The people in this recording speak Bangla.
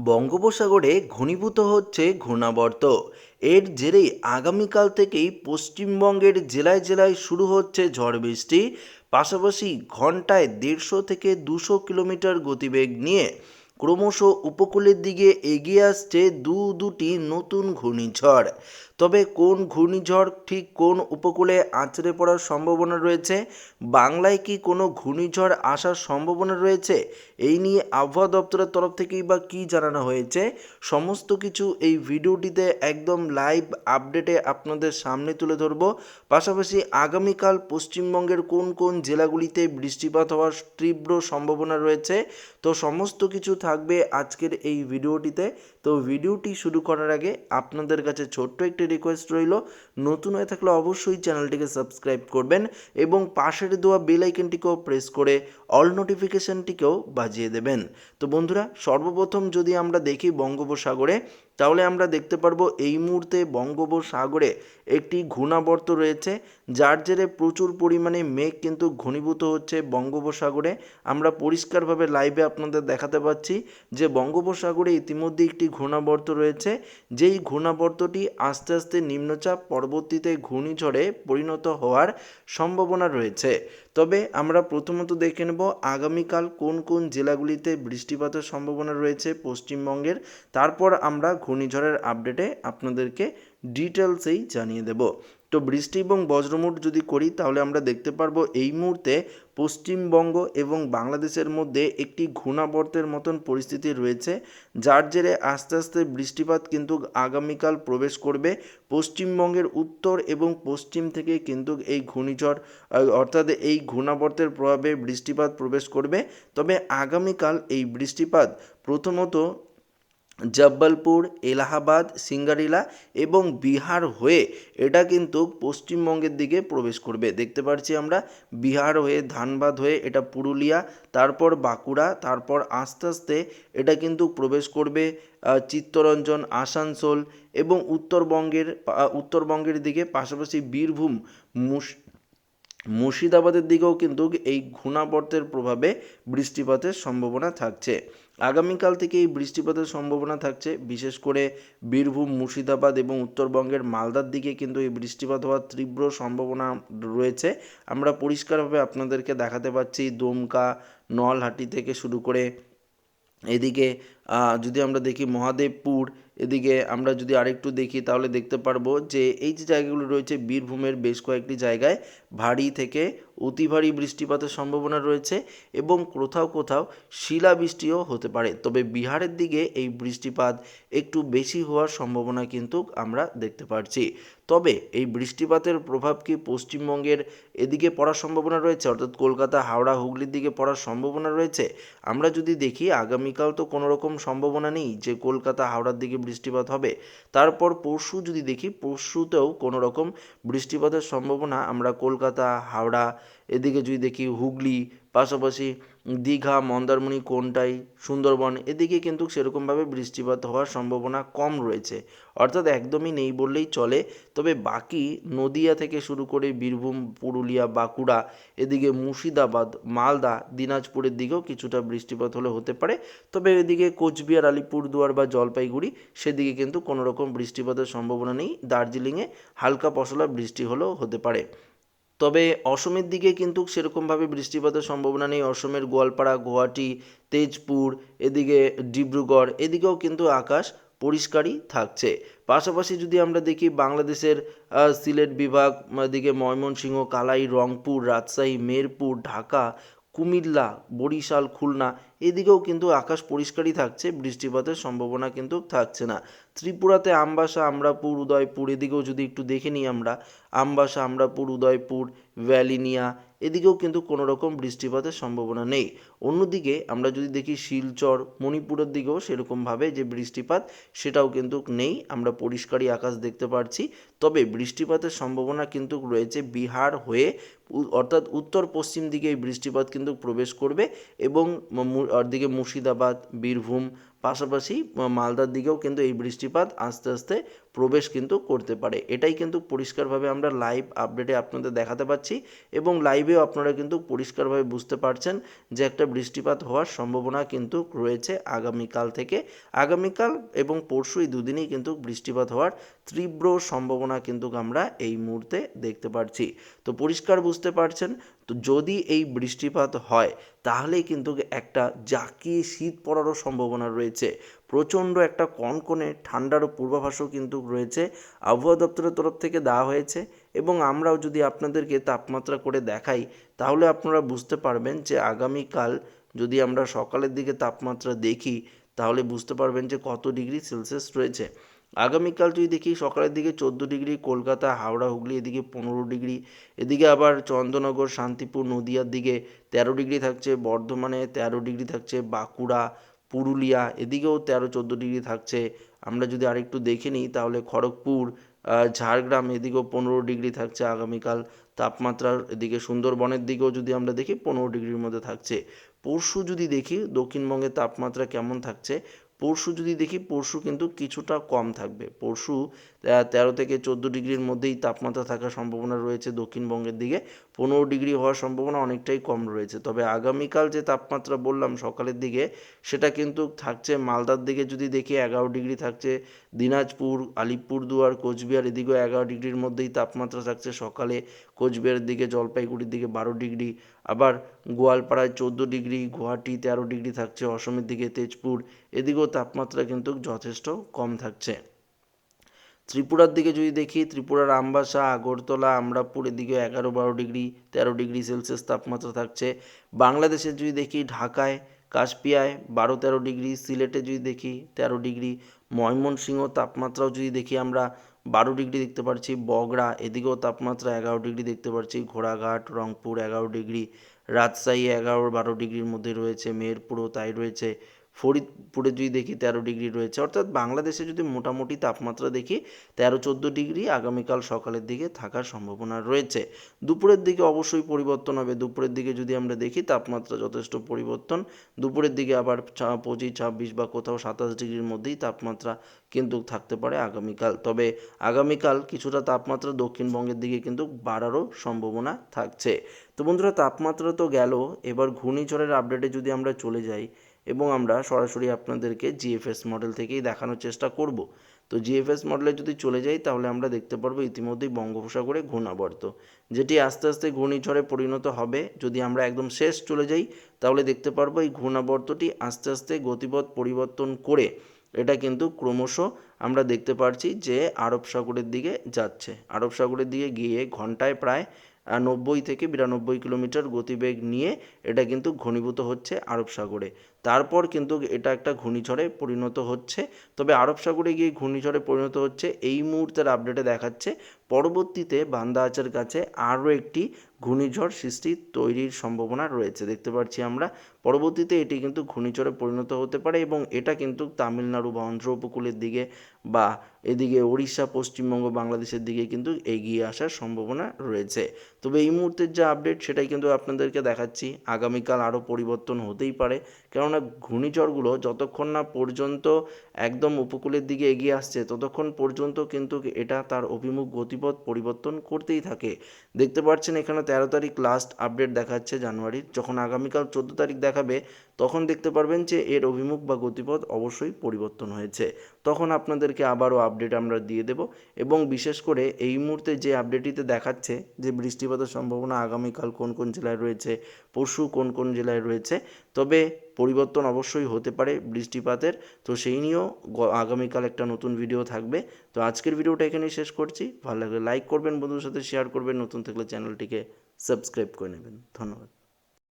বঙ্গোপসাগরে ঘনীভূত হচ্ছে ঘূর্ণাবর্ত। এর জেরেই আগামীকাল থেকেই পশ্চিমবঙ্গের জেলায় জেলায় শুরু হচ্ছে ঝড় বৃষ্টি। পাশাপাশি ঘন্টায় 150 থেকে 200 কিলোমিটার গতিবেগ নিয়ে ক্রমশ উপকূলের দিকে এগিয়ে আসছে দুটি নতুন ঘূর্ণিঝড়। তবে কোন ঘূর্ণিঝড় ঠিক কোন উপকূলে আছড়ে পড়ার সম্ভাবনা রয়েছে, বাংলায় কি কোনো ঘূর্ণিঝড় আসার সম্ভাবনা রয়েছে, এই নিয়ে আবহাওয়া দপ্তরের তরফ থেকেই বা কী জানানো হয়েছে, সমস্ত কিছু এই ভিডিওটিতে একদম লাইভ আপডেটে আপনাদের সামনে তুলে ধরব। পাশাপাশি আগামীকাল পশ্চিমবঙ্গের কোন কোন জেলাগুলিতে বৃষ্টিপাত হওয়ার তীব্র সম্ভাবনা রয়েছে, তো সমস্ত কিছু থাকবে আজকের এই ভিডিওটিতে। তো ভিডিওটি শুরু করার আগে আপনাদের কাছে ছোট্ট একটি রিকোয়েস্ট রইল, নতুন হয়ে থাকলে অবশ্যই চ্যানেলটিকে সাবস্ক্রাইব করবেন এবং পাশের দেওয়া বেল আইকনটিকেও প্রেস করে অল নোটিফিকেশনটিকেও বাজিয়ে দেবেন। তো বন্ধুরা, সর্বপ্রথম যদি আমরা দেখি বঙ্গোপসাগরে, তাহলে আমরা দেখতে পারবো এই মুহূর্তে বঙ্গোপসাগরে একটি ঘূর্ণাবর্ত রয়েছে, যার জেরে প্রচুর পরিমাণে মেঘ কিন্তু ঘনীভূত হচ্ছে বঙ্গোপসাগরে। আমরা পরিষ্কারভাবে লাইভে আপনাদের দেখাতে পাচ্ছি যে বঙ্গোপসাগরে ইতিমধ্যে একটি ঘূর্ণাবর্ত রয়েছে, যেই ঘূর্ণাবর্তটি আস্তে আস্তে নিম্নচাপ পরবর্তীতে ঘূর্ণিঝড়ে পরিণত হওয়ার সম্ভাবনা রয়েছে। তবে আমরা প্রথমত দেখে নেব আগামীকাল কোন কোন জেলাগুলিতে বৃষ্টিপাতের সম্ভাবনা রয়েছে পশ্চিমবঙ্গের, তারপর আমরা ঘূর্ণিঝড়ের আপডেটে আপনাদেরকে ডিটেলসেই জানিয়ে দেব। তো বৃষ্টি এবং বজ্রমুট যদি করি, তাহলে আমরা দেখতে পারবো এই মুহূর্তে পশ্চিমবঙ্গ এবং বাংলাদেশের মধ্যে একটি ঘূর্ণাবর্তের মতন পরিস্থিতি রয়েছে, যার জেরে আস্তে আস্তে বৃষ্টিপাত কিন্তু আগামীকাল প্রবেশ করবে পশ্চিমবঙ্গের উত্তর এবং পশ্চিম থেকে। কিন্তু এই ঘূর্ণিঝড় অর্থাৎ এই ঘূর্ণাবর্তের প্রভাবে বৃষ্টিপাত প্রবেশ করবে। তবে আগামীকাল এই বৃষ্টিপাত প্রথমত জব্বলপুর, এলাহাবাদ, সিঙ্গারিলা এবং বিহার হয়ে এটা কিন্তু পশ্চিমবঙ্গের দিকে প্রবেশ করবে। দেখতে পাচ্ছি আমরা বিহার হয়ে, ধানবাদ হয়ে এটা পুরুলিয়া, তারপর বাঁকুড়া, তারপর আস্তে আস্তে এটা কিন্তু প্রবেশ করবে চিত্তরঞ্জন, আসানসোল এবং উত্তরবঙ্গের দিকে। পাশাপাশি বীরভূম, মুর্শিদাবাদের দিকেও কিন্তু এই ঘূর্ণাবর্তের প্রভাবে বৃষ্টিপাতের সম্ভাবনা থাকছে। আগামীকাল থেকে এই বৃষ্টিপাতের সম্ভাবনা থাকছে বিশেষ করে বীরভূম, মুর্শিদাবাদ এবং উত্তরবঙ্গের মালদার দিকে কিন্তু এই বৃষ্টিপাত হওয়ার তীব্র সম্ভাবনা রয়েছে। আমরা পরিষ্কারভাবে আপনাদেরকে দেখাতে পাচ্ছি দুমকা, নলহাটি থেকে শুরু করে এদিকে যদি আমরা দেখি মহাদেবপুর, এদিকে আমরা যদি আরেকটু দেখি তাহলে দেখতে পারবো যে এই যে জায়গাগুলো রয়েছে বীরভূমের বেশ কয়েকটি জায়গায় ভারী থেকে অতি ভারী বৃষ্টিপাতের সম্ভাবনা রয়েছে এবং কোথাও কোথাও শিলাবৃষ্টিও হতে পারে। তবে বিহারের দিকে এই বৃষ্টিপাত একটু বেশি হওয়ার সম্ভাবনা কিন্তু আমরা দেখতে পাচ্ছি। তবে এই বৃষ্টিপাতের প্রভাব কি পশ্চিমবঙ্গের এদিকে পড়ার সম্ভাবনা রয়েছে, অর্থাৎ কলকাতা, হাওড়া, হুগলির দিকে পড়ার সম্ভাবনা রয়েছে? আমরা যদি দেখি আগামীকাল তো কোনো রকম সম্ভাবনা নেই যে কলকাতা, হাওড়ার দিকে বৃষ্টিপাত হবে। তারপর পরশু যদি দেখি, পরশুতেও কোনো রকম বৃষ্টিপাতের সম্ভাবনা আমরা কলকাতা, হাওড়া, এদিকে যদি দেখি হুগলি, পাশাপাশি দীঘা, মন্দারমণি, কোনটাই, সুন্দরবন, এদিকে কিন্তু সেরকমভাবে বৃষ্টিপাত হওয়ার সম্ভাবনা কম রয়েছে, অর্থাৎ একদমই নেই বললেই চলে। তবে বাকি নদিয়া থেকে শুরু করে বীরভূম, পুরুলিয়া, বাঁকুড়া, এদিকে মুর্শিদাবাদ, মালদা, দিনাজপুরের দিকেও কিছুটা বৃষ্টিপাত হলে হতে পারে। তবে এদিকে কোচবিহার, আলিপুরদুয়ার বা জলপাইগুড়ি, সেদিকে কিন্তু কোনো রকম বৃষ্টিপাতের সম্ভাবনা নেই। দার্জিলিংয়ে হালকা পশলা বৃষ্টি হলেও হতে পারে। তবে অসমের দিকে কিন্তু সেরকমভাবে বৃষ্টিপাতের সম্ভাবনা নেই। অসমের গোয়ালপাড়া, গুয়াহাটি, তেজপুর, এদিকে ডিব্রুগড়, এদিকেও কিন্তু আকাশ পরিষ্কারই থাকছে। পাশাপাশি যদি আমরা দেখি বাংলাদেশের সিলেট বিভাগ, এদিকে ময়মনসিংহ, কালাই, রংপুর, রাজশাহী, মেরপুর, ঢাকা, কুমিল্লা, বরিশাল, খুলনা, এদিকেও কিন্তু আকাশ পরিষ্কারই থাকছে, বৃষ্টিপাতের সম্ভাবনা কিন্তু থাকছে না। ত্রিপুরাতে আমবাসা, আমরাপুর, উদয়পুর, এদিকেও যদি একটু দেখে নিই আমরা, আমবাসা, আমরাপুর, উদয়পুর, ভ্যালিনিয়া, এদিকেও কিন্তু কোনো রকম বৃষ্টিপাতের সম্ভাবনা নেই। অন্যদিকে আমরা যদি দেখি শিলচর, মণিপুরের দিকেও সেরকমভাবে যে বৃষ্টিপাত, সেটাও কিন্তু নেই, আমরা পরিষ্কারই আকাশ দেখতে পাচ্ছি। তবে বৃষ্টিপাতের সম্ভাবনা কিন্তু রয়েছে বিহার হয়ে, অর্থাৎ উত্তর পশ্চিম দিকে এই বৃষ্টিপাত কিন্তু প্রবেশ করবে এবং দিকে মুর্শিদাবাদ, বীরভূম, পাশাপাশি মালদার দিকেও কিন্তু এই বৃষ্টিপাত আস্তে আস্তে প্রবেশ কিন্তু করতে পারে। এটাই কিন্তু পরিষ্কারভাবে আমরা লাইভ আপডেটে আপনাদের দেখাতে পাচ্ছি এবং লাইভেও আপনারা কিন্তু পরিষ্কারভাবে বুঝতে পারছেন যে একটা বৃষ্টিপাত হওয়ার সম্ভাবনা কিন্তু রয়েছে আগামীকাল থেকে। আগামীকাল এবং পরশু এই দুদিনেই কিন্তু বৃষ্টিপাত হওয়ার তীব্র সম্ভাবনা কিন্তু আমরা এই মুহূর্তে দেখতে পাচ্ছি। তো পরিষ্কার বুঝতে পারছেন, তো যদি এই বৃষ্টিপাত হয় তাহলেই কিন্তু একটা জাঁকিয়ে শীত পড়ারও সম্ভাবনা রয়েছে। প্রচণ্ড একটা কনকনে ঠান্ডারও পূর্বাভাসও কিন্তু রয়েছে, আবহাওয়া দপ্তরের তরফ থেকে দেওয়া হয়েছে। এবং আমরাও যদি আপনাদেরকে তাপমাত্রা করে দেখাই তাহলে আপনারা বুঝতে পারবেন যে আগামীকাল যদি আমরা সকালের দিকে তাপমাত্রা দেখি তাহলে বুঝতে পারবেন যে কত ডিগ্রি সেলসিয়াস রয়েছে। আগামীকাল যদি দেখি সকালের দিকে 14 ডিগ্রি, কলকাতা, হাওড়া, হুগলি এদিকে 15 ডিগ্রি, এদিকে আবার চন্দ্রনগর, শান্তিপুর, নদিয়ার দিকে 13 ডিগ্রি থাকছে, বর্ধমানে 13 ডিগ্রি থাকছে, বাঁকুড়া, পুরুলিয়া এদিকেও 13-14 ডিগ্রি থাকছে। আমরা যদি আরেকটু দেখে নিই তাহলে খড়গপুর, ঝাড়গ্রাম এদিকেও 15 ডিগ্রি থাকছে আগামীকাল তাপমাত্রা। এদিকে সুন্দরবনের দিকেও যদি আমরা দেখি 15 ডিগ্রির মধ্যে থাকছে। পরশু যদি দেখি দক্ষিণবঙ্গের তাপমাত্রা কেমন থাকছে, পরশু যদি দেখি পরশু কিন্তু কিছুটা কম থাকবে। পরশু 13 থেকে 14 ডিগ্রির মধ্যেই তাপমাত্রা থাকার সম্ভাবনা রয়েছে দক্ষিণবঙ্গের দিকে, 15 ডিগ্রি হওয়ার সম্ভাবনা অনেকটাই কম রয়েছে। তবে আগামীকাল যে তাপমাত্রা বললাম সকালের দিকে সেটা কিন্তু থাকছে মালদার দিকে যদি দেখি 11 ডিগ্রি থাকছে, দিনাজপুর, আলিপুরদুয়ার, কোচবিহার এদিকেও 11 ডিগ্রির মধ্যেই তাপমাত্রা থাকছে সকালে, কোচবিহারের দিকে, জলপাইগুড়ির দিকে 12 ডিগ্রি, আবার গোয়ালপাড়ায় 14 ডিগ্রি, গুয়াহাটি 13 ডিগ্রি থাকছে, অসমের দিকে তেজপুর এদিকেও তাপমাত্রা কিন্তু যথেষ্ট কম থাকছে। ত্রিপুরার দিকে যদি দেখি ত্রিপুরার আমবাসা, আগরতলা, আমরাপুর এদিকে 11-12 ডিগ্রি, 13 ডিগ্রি সেলসিয়াস তাপমাত্রা থাকছে। বাংলাদেশে যদি দেখি ঢাকায়, কাশপিয়ায় 12-13 ডিগ্রি, সিলেটে যদি দেখি 13 ডিগ্রি, ময়মনসিংহ তাপমাত্রাও যদি দেখি আমরা 12 ডিগ্রি দেখতে পাচ্ছি, বগড়া এদিকেও তাপমাত্রা 11 ডিগ্রি দেখতে পাচ্ছি, ঘোড়াঘাট, রংপুর 11 ডিগ্রি, রাজশাহী 11-12 ডিগ্রির মধ্যে রয়েছে, মেহেরপুরও তাই রয়েছে, ফরিদপুরে যদি দেখি 13 ডিগ্রি রয়েছে। অর্থাৎ বাংলাদেশে যদি মোটামুটি তাপমাত্রা দেখি 13-14 ডিগ্রি আগামীকাল সকালের দিকে থাকার সম্ভাবনা রয়েছে। দুপুরের দিকে অবশ্যই পরিবর্তন হবে। দুপুরের দিকে যদি আমরা দেখি তাপমাত্রা যথেষ্ট পরিবর্তন, দুপুরের দিকে আবার 25-26 বা কোথাও 27 ডিগ্রির মধ্যেই তাপমাত্রা কিন্তু থাকতে পারে আগামীকাল। তবে আগামীকাল কিছুটা তাপমাত্রা দক্ষিণবঙ্গের দিকে কিন্তু বাড়ারও সম্ভাবনা থাকছে। তো বন্ধুরা, তাপমাত্রা তো গেল, এবার ঘূর্ণিঝড়ের আপডেটে যদি আমরা চলে যাই এবং আমরা সরাসরি আপনাদেরকে জিএফএস মডেল থেকেই দেখানোর চেষ্টা করব। তো জিএফএস মডেলে যদি চলে যাই তাহলে আমরা দেখতে পারবো ইতিমধ্যেই বঙ্গোপসাগরে ঘূর্ণাবর্ত, যেটি আস্তে আস্তে ঘূর্ণিঝড়ে পরিণত হবে। যদি আমরা একদম শেষ চলে যাই তাহলে দেখতে পারবো এই ঘূর্ণাবর্তটি আস্তে আস্তে গতিপথ পরিবর্তন করে এটা কিন্তু ক্রমশ আমরা দেখতে পাচ্ছি যে আরব সাগরের দিকে যাচ্ছে। আরব সাগরের দিকে গিয়ে ঘন্টায় প্রায় 90 থেকে 92 কিলোমিটার গতিবেগ নিয়ে এটা কিন্তু ঘনীভূত হচ্ছে আরব সাগরে। তারপর কিন্তু এটা একটা ঘূর্ণিঝড়ে পরিণত হচ্ছে। তবে আরব সাগরে গিয়ে ঘূর্ণিঝড়ে পরিণত হচ্ছে এই মুহূর্তের আপডেটে দেখাচ্ছে পরবর্তীতে বান্দা আচার কাছে আরও একটি ঘূর্ণিঝড় সৃষ্টি তৈরির সম্ভাবনা রয়েছে। দেখতে পাচ্ছি আমরা পরবর্তীতে এটি কিন্তু ঘূর্ণিঝড়ে পরিণত হতে পারে এবং এটা কিন্তু তামিলনাড়ু বা অন্ধ্র উপকূলের দিকে বা এদিকে ওড়িশা, পশ্চিমবঙ্গ, বাংলাদেশের দিকে কিন্তু এগিয়ে আসার সম্ভাবনা রয়েছে। তবে এই মুহূর্তের যে আপডেট সেটাই কিন্তু আপনাদেরকে দেখাচ্ছি। আগামীকাল আরও পরিবর্তন হতেই পারে, কেননা ঘূর্ণিঝড়গুলো যতক্ষণ না পর্যন্ত একদম উপকূলের দিকে এগিয়ে আসছে ততক্ষণ পর্যন্ত কিন্তু এটা তার অভিমুখ গতিপথ পরিবর্তন করতেই থাকে। দেখতে পাচ্ছেন এখানে 13 তারিখ লাস্ট আপডেট দেখাচ্ছে জানুয়ারির। যখন আগামীকাল 14 তারিখ দেখাবে তখন দেখতে পারবেন যে এর অভিমুখ বা গতিপথ অবশ্যই পরিবর্তন হয়েছে। তখন আপনাদেরকে আবারও আপডেট আমরা দিয়ে দেব এবং বিশেষ করে এই মুহূর্তে যে আপডেটটিতে দেখাচ্ছে যে বৃষ্টিপাতের সম্ভাবনা আগামীকাল কোন কোন জেলায় রয়েছে, পরশু কোন কোন জেলায় রয়েছে, তবে পরিবর্তন অবশ্যই হতে পারে বৃষ্টিপাতের। তো সেই নিয়েও আগামীকাল একটা নতুন ভিডিও থাকবে। তো আজকের ভিডিওটা এখানেই শেষ করছি। ভালো লাগলে লাইক করবেন, বন্ধুদের সাথে শেয়ার করবেন, নতুন থাকলে চ্যানেলটিকে সাবস্ক্রাইব করে নেবেন। ধন্যবাদ।